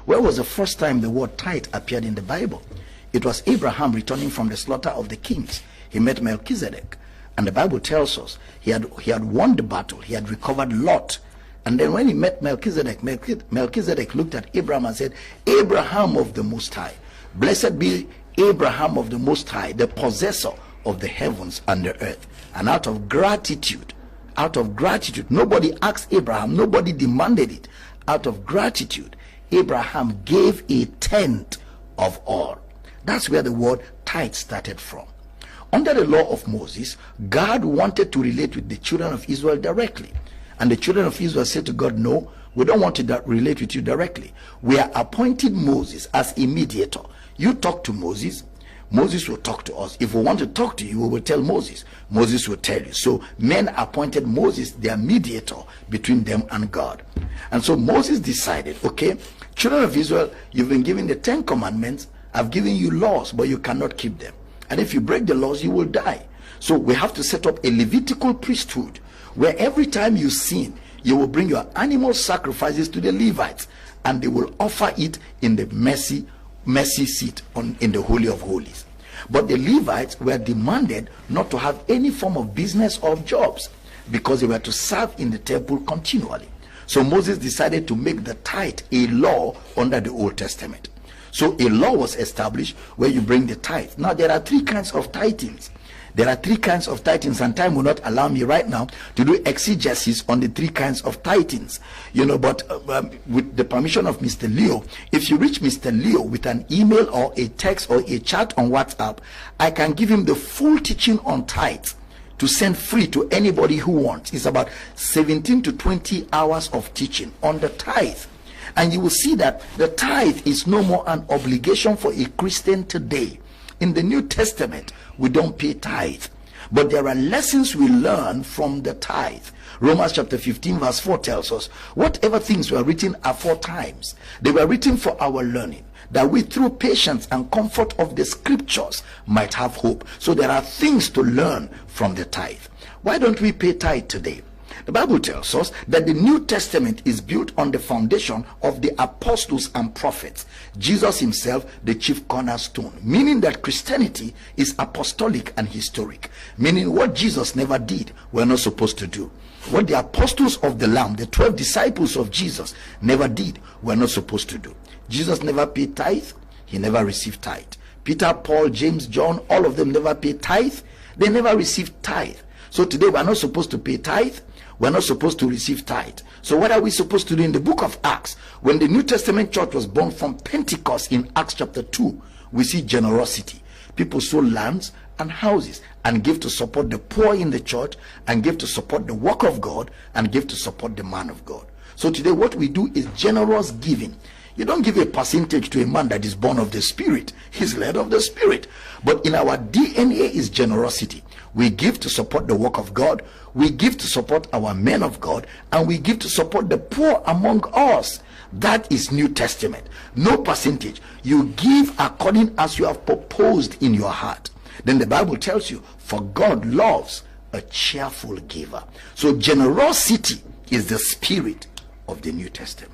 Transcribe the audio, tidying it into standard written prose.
Where was the first time the word tithe appeared in the Bible? It was Abraham returning from the slaughter of the kings. He met Melchizedek, and the Bible tells us he had won the battle. He had recovered Lot. And then when he met Melchizedek, Melchizedek looked at Abraham and said, Abraham of the Most High, blessed be Abraham of the Most High, the possessor of the heavens and the earth. And out of gratitude, nobody asked Abraham, nobody demanded it. Out of gratitude, Abraham gave a tenth of all. That's where the word tithe started from. Under the law of Moses, God wanted to relate with the children of Israel directly. And the children of Israel said to God, no, we don't want to relate with you directly. We are appointing Moses as a mediator. You talk to Moses, Moses will talk to us. If we want to talk to you, we will tell Moses. Moses will tell you. So men appointed Moses their mediator between them and God. And so Moses decided, okay, children of Israel, you've been given the 10 commandments. I've given you laws, but you cannot keep them. And if you break the laws, you will die. So we have to set up a Levitical priesthood where every time you sin, you will bring your animal sacrifices to the Levites, and they will offer it in the mercy seat in the Holy of Holies. But the Levites were demanded not to have any form of business or jobs, because they were to serve in the temple continually. So Moses decided to make the tithe a law under the Old Testament. So a law was established where you bring the tithe. Now there are 3 kinds of tithings. There are 3 kinds of tithings, and time will not allow me right now to do exegesis on the 3 kinds of tithings. But with the permission of Mr. Leo, if you reach Mr. Leo with an email or a text or a chat on WhatsApp, I can give him the full teaching on tithes to send free to anybody who wants. It's about 17 to 20 hours of teaching on the tithe. And you will see that the tithe is no more an obligation for a Christian today. In the New Testament, we don't pay tithe, but there are lessons we learn from the tithe. Romans chapter 15 verse 4 tells us, whatever things were written aforetimes, they were written for our learning, that we through patience and comfort of the scriptures might have hope. So there are things to learn from the tithe. Why don't we pay tithe today? The Bible tells us that the New Testament is built on the foundation of the apostles and prophets. Jesus himself, the chief cornerstone, meaning that Christianity is apostolic and historic, meaning what Jesus never did, we're not supposed to do. What the apostles of the Lamb, the 12 disciples of Jesus, never did, we're not supposed to do. Jesus never paid tithe. He never received tithe. Peter, Paul, James, John, all of them never paid tithe. They never received tithe. So today we're not supposed to pay tithe. We're not supposed to receive tithe. So what are we supposed to do? In the book of Acts, when the New Testament church was born from Pentecost in Acts chapter 2, we see generosity. People sold lands and houses and give to support the poor in the church, and give to support the work of God, and give to support the man of God. So today what we do is generous giving. You don't give a percentage to a man that is born of the Spirit. He's led of the Spirit. But in our DNA is generosity. We give to support the work of God. We give to support our men of God. And we give to support the poor among us. That is New Testament. No percentage. You give according as you have proposed in your heart. Then the Bible tells you, for God loves a cheerful giver. So generosity is the spirit of the New Testament.